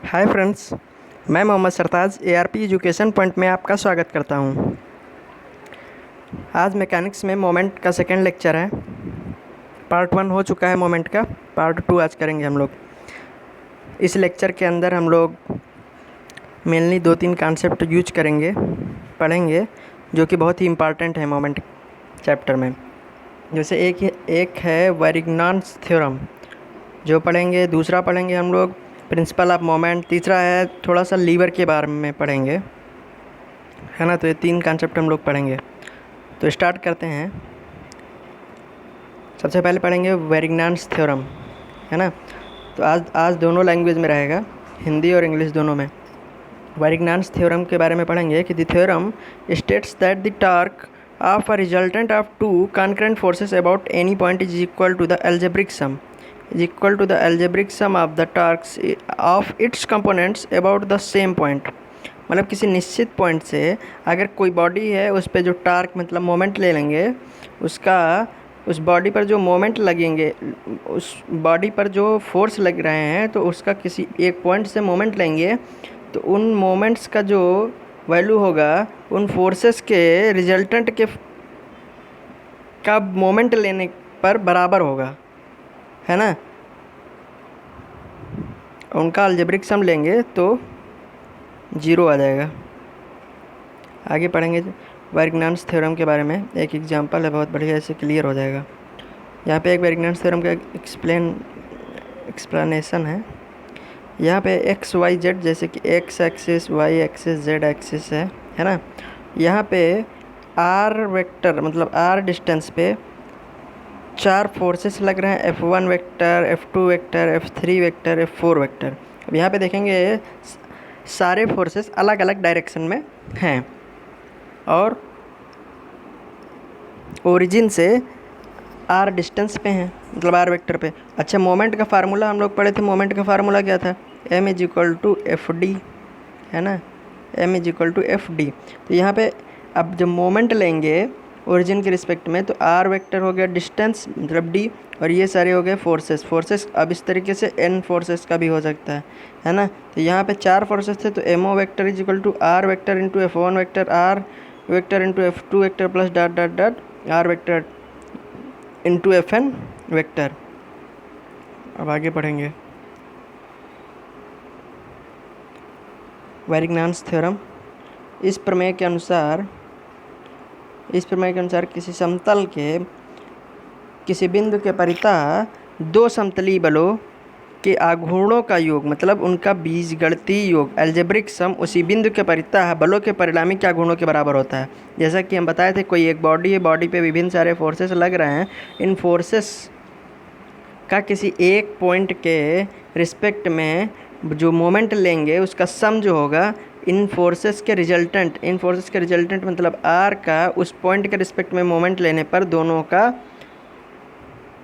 Hi friends, मैं मोहम्मद सरताज ARP education point में आपका स्वागत करता हूं। आज मैकेनिक्स में मोमेंट का सेकंड लेक्चर है। पार्ट 1 हो चुका है मोमेंट का, पार्ट 2 आज करेंगे हम लोग। इस लेक्चर के अंदर हम लोग मेनली 2-3 कॉन्सेप्ट यूज करेंगे, पढ़ेंगे, जो कि बहुत ही इम्पॉर्टेंट है मोमेंट चैप्टर में। जैसे एक है वैरिग्नान्स थ्योरम जो पढ़ेंगे, दूसरा पढ़ेंगे हम लोग प्रिंसिपल ऑफ मोमेंट, तीसरा है थोड़ा सा लीवर के बारे में पढ़ेंगे, है ना। तो ये 3 कॉन्सेप्ट हम लोग पढ़ेंगे। तो स्टार्ट करते हैं। सबसे पहले पढ़ेंगे वैरिग्नान्स थ्योरम, है ना। तो आज दोनों लैंग्वेज में रहेगा, हिंदी और इंग्लिश दोनों में। वैरिग्नान्स थ्योरम के बारे में पढ़ेंगे कि the theorem states that the torque of a resultant of 2 concurrent forces about any point is equal to the algebraic sum of the torques of its components about the same point। मतलब किसी निश्चित point से अगर कोई body है, उस पर जो टार्क मतलब मोमेंट ले लेंगे, उस बॉडी पर जो मोमेंट लगेंगे, उस बॉडी पर जो फोर्स लग रहे हैं, तो उसका किसी एक पॉइंट से मोमेंट लेंगे, तो उन मोमेंट्स का जो वैल्यू होगा उन फोर्सेस के रिजल्टेंट का मोमेंट लेने पर बराबर होगा, है ना। उनका अलजेब्रिक सम लेंगे तो 0 आ जाएगा। आगे पढ़ेंगे वैरिग्नान्स थ्योरम के बारे में। एक एग्जांपल है, बहुत बढ़िया, इससे क्लियर हो जाएगा। यहाँ पे एक वैरिग्नान्स थ्योरम का एक्सप्लेनेशन है। यहाँ पे एक्स वाई जेड, जैसे कि X axis, Y axis, Z axis है ना। यहाँ पे आर वेक्टर मतलब आर डिस्टेंस पे 4 फोर्सेस लग रहे हैं, F1 vector, F2 vector, F3 vector, F4 vector. अब यहाँ पे देखेंगे सारे फोर्सेस अलग अलग डायरेक्शन में हैं और ओरिजिन से आर डिस्टेंस पे हैं, मतलब आर वेक्टर पे। अच्छा, मोमेंट का फार्मूला हम लोग पढ़े थे। मोमेंट का फार्मूला क्या था? m=Fd, है ना। m=Fd। तो यहाँ पे अब जब मोमेंट लेंगे ओरिजिन के रिस्पेक्ट में, तो आर वेक्टर हो गया डिस्टेंस मतलब d, और ये सारे हो गए फोर्सेस। अब इस तरीके से n फोर्सेस का भी हो सकता है ना। तो यहाँ पे 4 फोर्सेस थे, तो mo vector = r vector into F1 vector, r vector into F2 vector plus dot dot dot r vector into Fn vector. अब आगे पढ़ेंगे वैरिग्नान्स थ्योरम। इस प्रमेय के अनुसार किसी समतल के किसी बिंदु के परितः 2 समतली बलों के आघूर्णों का योग, मतलब उनका बीजगणितीय योग, अलजेब्रिक सम, उसी बिंदु के परितः बलों के परिणामी के आघूर्णों के बराबर होता है। जैसा कि हम बताए थे, कोई एक बॉडी है, बॉडी पे विभिन्न सारे फोर्सेस लग रहे हैं। इन फोर्सेस का किसी एक पॉइंट के रिस्पेक्ट में जो मोमेंट लेंगे, उसका सम जो होगा इन फोर्सेस के रिजल्टेंट मतलब आर का उस पॉइंट के रिस्पेक्ट में मोमेंट लेने पर दोनों का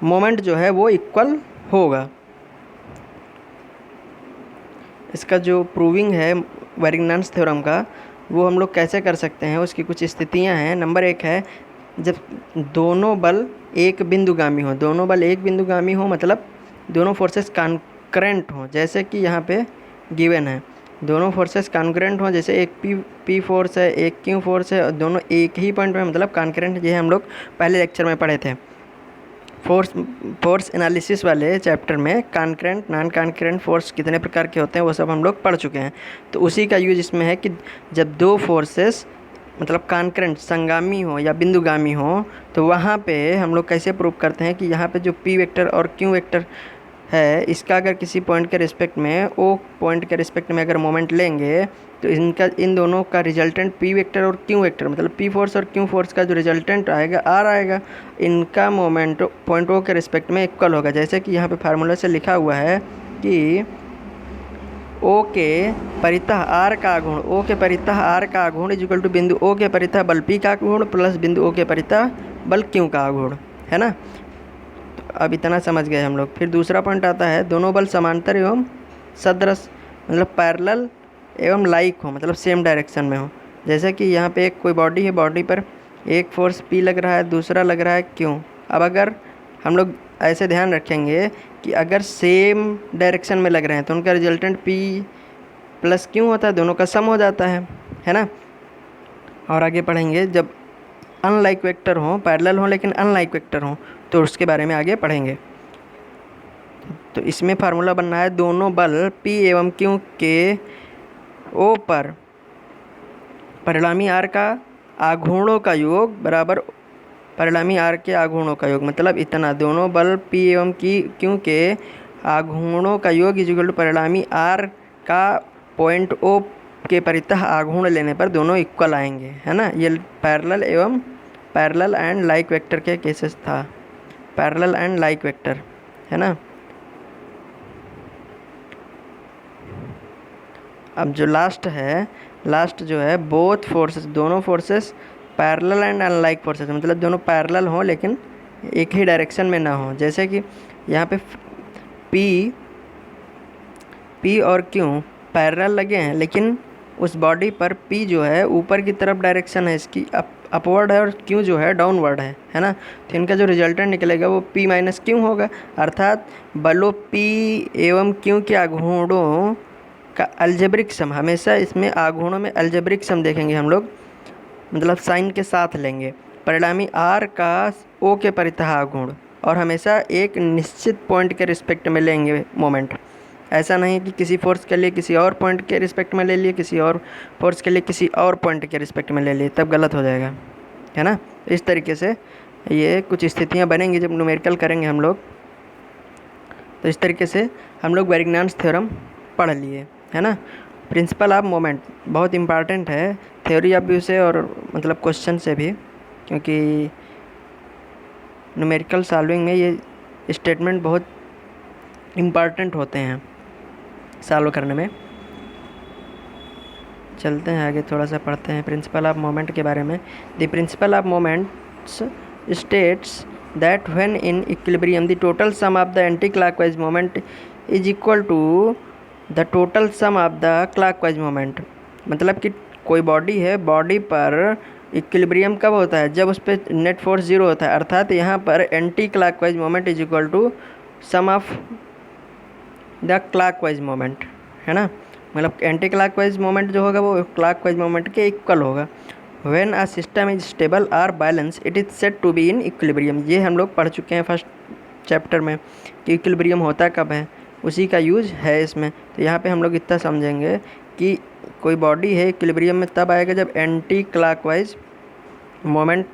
मोमेंट जो है वो इक्वल होगा। इसका जो प्रूविंग है वैरिग्नान्स थ्योरम का, वो हम लोग कैसे कर सकते हैं, उसकी कुछ स्थितियां हैं। नंबर 1 है जब दोनों बल एक बिंदुगामी हो, मतलब दोनों फोर्सेस कॉन्करेंट हों। जैसे कि यहाँ पे गिवन है, दोनों फोर्सेस कॉन्करेंट हों। जैसे एक पी फोर्स है, एक क्यू फोर्स है, और दोनों एक ही पॉइंट में मतलब कॉन्करेंट। ये हम लोग पहले लेक्चर में पढ़े थे, फोर्स एनालिसिस वाले चैप्टर में। कॉन्करेंट, नॉन कॉन्करेंट फोर्स कितने प्रकार के होते हैं वो सब हम लोग पढ़ चुके हैं। तो उसी का यूज इसमें है कि जब 2 फोर्सेस मतलब कॉन्करेंट संगामी हो या बिंदुगामी हो, तो वहाँ पे हम लोग कैसे प्रूव करते हैं कि यहाँ पे जो पी वेक्टर और क्यू वेक्टर है, इसका अगर किसी पॉइंट के रिस्पेक्ट में, ओ पॉइंट के रिस्पेक्ट में अगर मोमेंट लेंगे, तो इन दोनों का रिजल्टेंट पी वेक्टर और क्यू वेक्टर मतलब पी फोर्स और क्यू फोर्स का जो रिजल्टेंट आएगा आर आएगा, इनका मोमेंट पॉइंट ओ के रिस्पेक्ट में इक्वल होगा। जैसे कि यहाँ पे फार्मूला से लिखा हुआ है कि ओ के परितः आर का आघूर्ण इक्वल टू बिंदु ओ के परितः बल पी का आघूर्ण प्लस बिंदु ओ के परितः बल क्यू का आघूर्ण, है ना। अब इतना समझ गए हम लोग। फिर दूसरा पॉइंट आता है, दोनों बल समांतर एवं सदृश मतलब पैरेलल एवं लाइक हो, मतलब सेम डायरेक्शन में हो। जैसे कि यहाँ पे एक कोई बॉडी है, बॉडी पर एक फोर्स P लग रहा है, दूसरा लग रहा है Q। अब अगर हम लोग ऐसे ध्यान रखेंगे कि अगर सेम डायरेक्शन में लग रहे हैं तो उनका रिजल्टेंट P प्लस क्यों होता है, दोनों का सम हो जाता है ना। और आगे पढ़ेंगे जब अनलाइक वेक्टर हों, पैरेलल हों लेकिन अनलाइक वेक्टर हों, तो उसके बारे में आगे पढ़ेंगे। तो इसमें फार्मूला बनना है दोनों बल P एवं Q के O पर परिणामी R का आघूर्णों का योग बराबर परिणामी R के आघूर्णों का योग। मतलब इतना, दोनों बल P एवं Q के आघूर्णों का योग इज इक्वल टू परिणामी R का पॉइंट O के परितः आघूर्ण लेने पर दोनों इक्वल आएंगे, है ना। ये पैरेलल एंड लाइक वेक्टर के केसेस था, पैरेलल एंड लाइक वेक्टर, है ना। अब जो लास्ट जो है बोथ फोर्सेस, दोनों forces parallel and unlike forces, मतलब दोनों पैरेलल हों लेकिन एक ही डायरेक्शन में ना हो। जैसे कि यहाँ पे P और Q पैरेलल लगे हैं, लेकिन उस बॉडी पर P जो है ऊपर की तरफ डायरेक्शन है इसकी, अपवर्ड है, और Q जो है डाउनवर्ड है ना। तो इनका जो रिजल्टेंट निकलेगा वो P माइनस Q होगा। अर्थात बलों P एवं Q के आघूर्णों का अलजेब्रिक सम, हमेशा इसमें आघूर्णों में अलजेब्रिक सम देखेंगे हम लोग, मतलब साइन के साथ लेंगे। परिणामी R का O के परितः आघूर्ण, और हमेशा एक निश्चित पॉइंट के रिस्पेक्ट में लेंगे मोमेंट। ऐसा नहीं कि किसी फोर्स के लिए किसी और पॉइंट के रिस्पेक्ट में ले लिए, किसी और फोर्स के लिए किसी और पॉइंट के रिस्पेक्ट में ले लिए, तब गलत हो जाएगा, है ना। इस तरीके से ये कुछ स्थितियाँ बनेंगी जब न्यूमेरिकल करेंगे हम लोग। तो इस तरीके से हम लोग वेरिग्नान्स थ्योरम पढ़ लिए, है ना। प्रिंसिपल ऑफ मोमेंट बहुत इम्पॉर्टेंट है, थ्योरी ऑफ व्यू से और मतलब क्वेश्चन से भी, क्योंकि न्यूमेरिकल सॉल्विंग में ये स्टेटमेंट बहुत इम्पॉर्टेंट होते हैं सॉल्व करने में। चलते हैं आगे, थोड़ा सा पढ़ते हैं प्रिंसिपल ऑफ मोमेंट के बारे में। The principle of moments states that when in equilibrium the total sum of the anti clockwise moment is equal to the total sum of the clockwise moment. मतलब कि कोई बॉडी है, body पर equilibrium कब होता है, जब उस पर नेट फोर्स जीरो होता है। अर्थात यहाँ पर anti clockwise moment is equal to sum of the clockwise moment, है ना। मतलब एंटी क्लॉकवाइज मोमेंट जो होगा वो क्लॉकवाइज मोमेंट के इक्वल होगा। When a system is stable और balance it is said to be in equilibrium. ये हम लोग पढ़ चुके हैं फर्स्ट चैप्टर में कि इक्विलिब्रियम होता कब है, उसी का यूज है इसमें। तो यहाँ पे हम लोग इतना समझेंगे कि कोई बॉडी है इक्विलिब्रियम में तब आएगा जब एंटी क्लॉकवाइज मोमेंट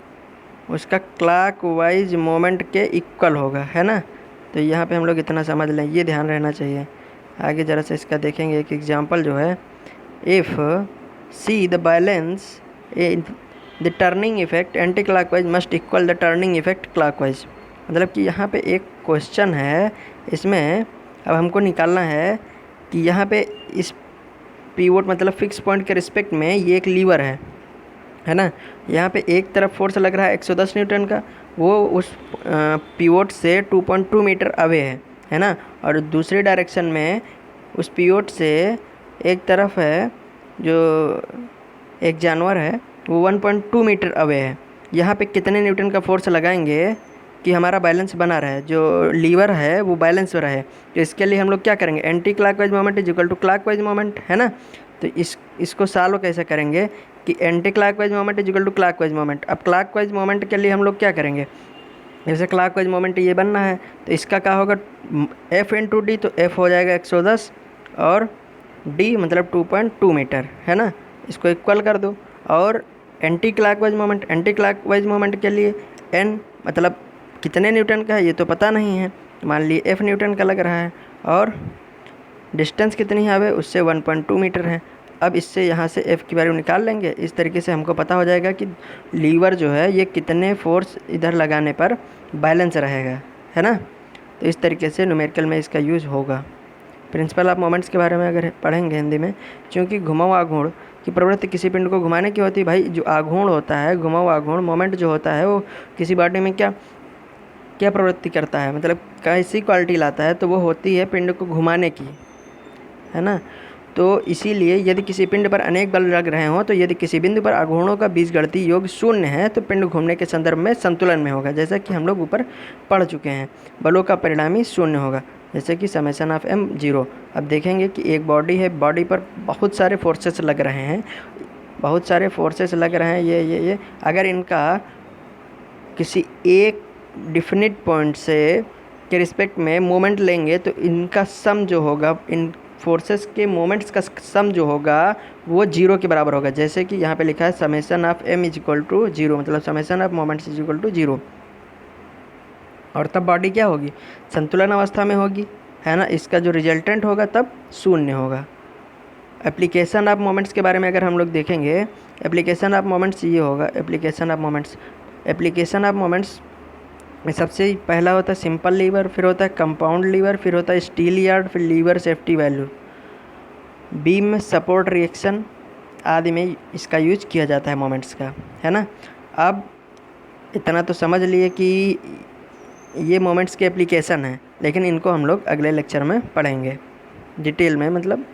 उसका क्लॉकवाइज मोमेंट के इक्वल होगा, है ना। तो यहाँ पे हम लोग इतना समझ लें, ये ध्यान रहना चाहिए। आगे ज़रा सा इसका देखेंगे एक एग्जांपल जो है, if see the balance the turning effect anti clockwise must equal the turning effect clockwise. मतलब कि यहाँ पे एक क्वेश्चन है, इसमें अब हमको निकालना है कि यहाँ पे इस पीवोट मतलब फिक्स पॉइंट के रिस्पेक्ट में ये एक लीवर है ना। यहाँ पे एक तरफ फोर्स लग रहा है 110 न्यूटन का, वो उस पीवोट से 2.2 मीटर अवे है ना। और दूसरी डायरेक्शन में उस पीवोट से एक तरफ है जो एक जानवर है वो 1.2 मीटर अवे है। यहाँ पे कितने न्यूटन का फोर्स लगाएंगे कि हमारा बैलेंस बना रहे, जो लीवर है वो बैलेंस रहे। तो इसके लिए हम लोग क्या करेंगे, anti clockwise moment is equal to clockwise moment, है ना। तो इसको सॉल्व कैसे करेंगे कि anti clockwise moment is equal to clockwise moment. अब क्लॉकवाइज मोमेंट के लिए हम लोग क्या करेंगे, जैसे क्लॉकवाइज मोमेंट ये बनना है तो इसका क्या होगा, F इंटू डी। तो F हो जाएगा 110 और D मतलब 2.2 मीटर, है ना। इसको इक्वल कर दो। और एंटी क्लॉकवाइज मोमेंट के लिए N मतलब कितने न्यूटन का है ये तो पता नहीं है, मान लिए F न्यूटन का लग रहा है, और डिस्टेंस कितनी है उससे 1.2 मीटर है। अब इससे यहाँ से F की वैल्यू निकाल लेंगे। इस तरीके से हमको पता हो जाएगा कि लीवर जो है ये कितने फोर्स इधर लगाने पर बैलेंस रहेगा, है ना। तो इस तरीके से न्यूमेरिकल में इसका यूज़ होगा। प्रिंसिपल ऑफ मोमेंट्स के बारे में अगर पढ़ेंगे हिंदी में, क्योंकि घुमाऊ आघूर्ण की प्रवृत्ति किसी पिंड को घुमाने की होती है। भाई जो आघूर्ण होता है, घुमाऊ आघूर्ण मोमेंट जो होता है, वो किसी बॉडी में क्या प्रवृत्ति करता है, मतलब कैसी क्वालिटी लाता है, तो वो होती है पिंड को घुमाने की, है ना। तो इसीलिए यदि किसी पिंड पर अनेक बल लग रहे हों, तो यदि किसी बिंदु पर आघूर्णों का बीजगणितीय योग शून्य है तो पिंड घूमने के संदर्भ में संतुलन में होगा, जैसा कि हम लोग ऊपर पढ़ चुके हैं, बलों का परिणामी शून्य होगा। जैसे कि समेशन ऑफ m 0। अब देखेंगे कि एक बॉडी है, बॉडी पर बहुत सारे फोर्सेस लग रहे हैं, बहुत सारे फोर्सेस लग रहे हैं, ये अगर इनका किसी एक डिफिनिट पॉइंट से के रिस्पेक्ट में मोमेंट लेंगे तो इनका सम जो होगा, इन फोर्सेस के मोमेंट्स का सम जो होगा वो 0 के बराबर होगा। जैसे कि यहाँ पे लिखा है summation of m is equal to 0, मतलब summation of moments is equal to 0। और तब बॉडी क्या होगी, संतुलन अवस्था में होगी, है ना। इसका जो रिजल्टेंट होगा तब शून्य होगा। एप्लीकेशन ऑफ मोमेंट्स के बारे में अगर हम लोग देखेंगे, एप्लीकेशन ऑफ मोमेंट्स ये होगा, एप्लीकेशन ऑफ मोमेंट्स में सबसे पहला होता है सिंपल लीवर, फिर होता है कंपाउंड लीवर, फिर होता है स्टील यार्ड, फिर लीवर सेफ्टी वैल्यू। बीम में सपोर्ट रिएक्शन आदि में इसका यूज किया जाता है मोमेंट्स का, है ना। अब इतना तो समझ लिए कि ये मोमेंट्स के एप्लीकेशन हैं, लेकिन इनको हम लोग अगले लेक्चर में पढ़ेंगे डिटेल में। मतलब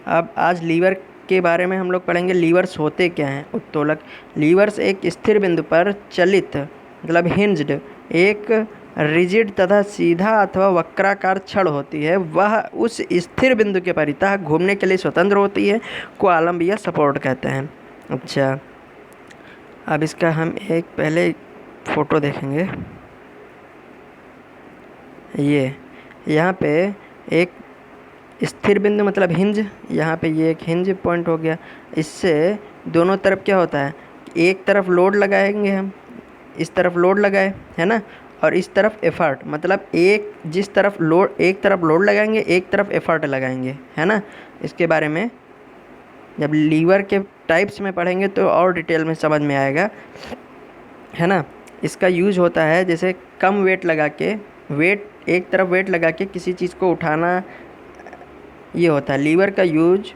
अब आज लीवर के बारे में हम लोग पढ़ेंगे। लीवर्स होते क्या हैं, उत्तोलक। लीवर्स एक स्थिर बिंदु पर चलित, मतलब हिंज्ड, एक रिजिड तथा सीधा अथवा वक्राकार छड़ होती है। वह उस स्थिर बिंदु के परितः घूमने के लिए स्वतंत्र होती है, को आलम्ब या सपोर्ट कहते हैं। अच्छा, अब इसका हम एक पहले फ़ोटो देखेंगे। ये यहाँ पे एक स्थिर बिंदु मतलब हिंज, यहाँ पे ये एक हिंज पॉइंट हो गया। इससे दोनों तरफ क्या होता है, एक तरफ लोड लगाएंगे हम, इस तरफ लोड लगाए, है ना, और इस तरफ एफर्ट, मतलब एक जिस तरफ लोड, एक तरफ लोड लगाएंगे, एक तरफ एफर्ट लगाएंगे, है ना। इसके बारे में जब लीवर के टाइप्स में पढ़ेंगे तो और डिटेल में समझ में आएगा, है ना। इसका यूज होता है जैसे कम वेट लगा के, एक तरफ वेट लगा के किसी चीज़ को उठाना, ये होता है। लीवर का यूज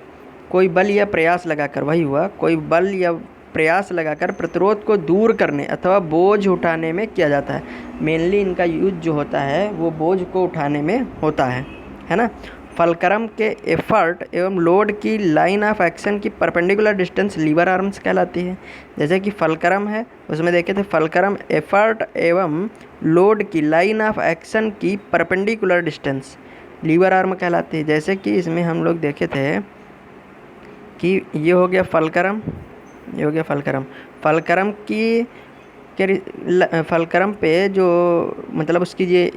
कोई बल या प्रयास लगाकर, वही हुआ, कोई बल या प्रयास लगाकर प्रतिरोध को दूर करने अथवा बोझ उठाने में किया जाता है। मेनली इनका यूज जो होता है वो बोझ को उठाने में होता है ना। फलक्रम के एफर्ट एवं लोड की लाइन ऑफ एक्शन की परपेंडिकुलर डिस्टेंस लीवर आर्म्स कहलाती है। जैसे कि फलक्रम है, उसमें देखे थे फलक्रम एफर्ट एवं लोड की लाइन ऑफ एक्शन की परपेंडिकुलर डिस्टेंस लीवर आर्म कहलाती है। जैसे कि इसमें हम लोग देखे थे कि ये हो गया फलक्रम, ये हो गया फलक्रम। फलक्रम की फलक्रम पे जो मतलब उसकी ये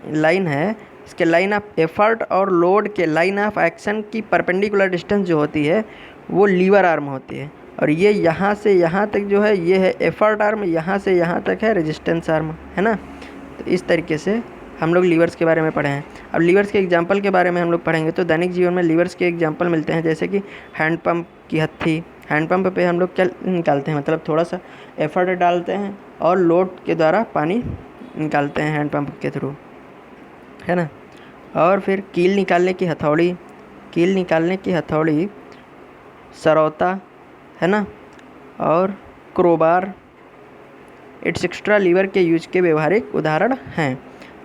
लाइन है, इसके लाइन ऑफ एफर्ट और लोड के लाइन ऑफ एक्शन की परपेंडिकुलर डिस्टेंस जो होती है वो लीवर आर्म होती है। और ये यहाँ से यहाँ तक जो है ये है एफर्ट आर्म, यहाँ से यहाँ तक है रेजिस्टेंस आर्म, है ना। तो इस तरीके से हम लोग लीवर्स के बारे में पढ़े हैं। अब लीवर्स के एग्जाम्पल के बारे में हम लोग पढ़ेंगे तो दैनिक जीवन में लीवर्स के एग्जाम्पल मिलते हैं। जैसे कि हैंड पंप की हत्थी, हैंड पंप पे हम लोग क्या निकालते हैं, मतलब थोड़ा सा एफर्ट डालते हैं और लोड के द्वारा पानी निकालते हैं हैंड पंप के थ्रू, है ना। और फिर कील निकालने की हथौड़ी, कील निकालने की हथौड़ी, सरौता, है ना, और क्रोबार एटसेट्रा लीवर के यूज के व्यवहारिक उदाहरण हैं।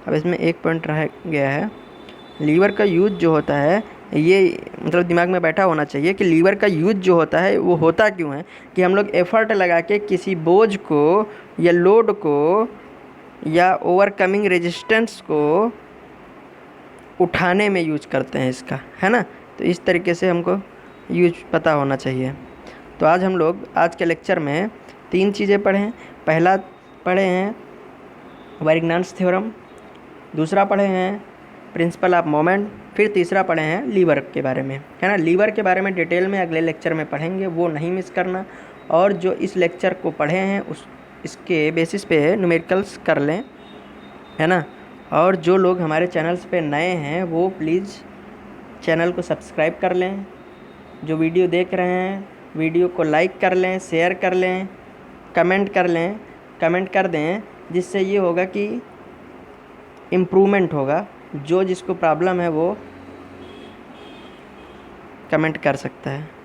अब इसमें एक पॉइंट रह गया है, लीवर का यूज जो होता है ये मतलब दिमाग में बैठा होना चाहिए कि लीवर का यूज जो होता है वो होता क्यों है, कि हम लोग एफर्ट लगा के किसी बोझ को या लोड को या ओवरकमिंग रेजिस्टेंस को उठाने में यूज करते हैं इसका, है ना। तो इस तरीके से हमको यूज पता होना चाहिए। तो आज हम लोग आज के लेक्चर में 3 चीज़ें पढ़े हैं। पहला पढ़े हैं वेरिग्नान्स थ्योरम, दूसरा पढ़े हैं प्रिंसिपल ऑफ मोमेंट, फिर तीसरा पढ़े हैं लीवर के बारे में, है ना। लीवर के बारे में डिटेल में अगले लेक्चर में पढ़ेंगे, वो नहीं मिस करना। और जो इस लेक्चर को पढ़े हैं इसके बेसिस पे न्यूमेरिकल्स कर लें, है ना। और जो लोग हमारे चैनल्स पे नए हैं वो प्लीज़ चैनल को सब्सक्राइब कर लें। जो वीडियो देख रहे हैं वीडियो को लाइक कर लें, शेयर कर लें, कमेंट कर लें, कमेंट कर दें, जिससे ये होगा कि इम्प्रूवमेंट होगा। जो जिसको प्रॉब्लम है वो कमेंट कर सकता है।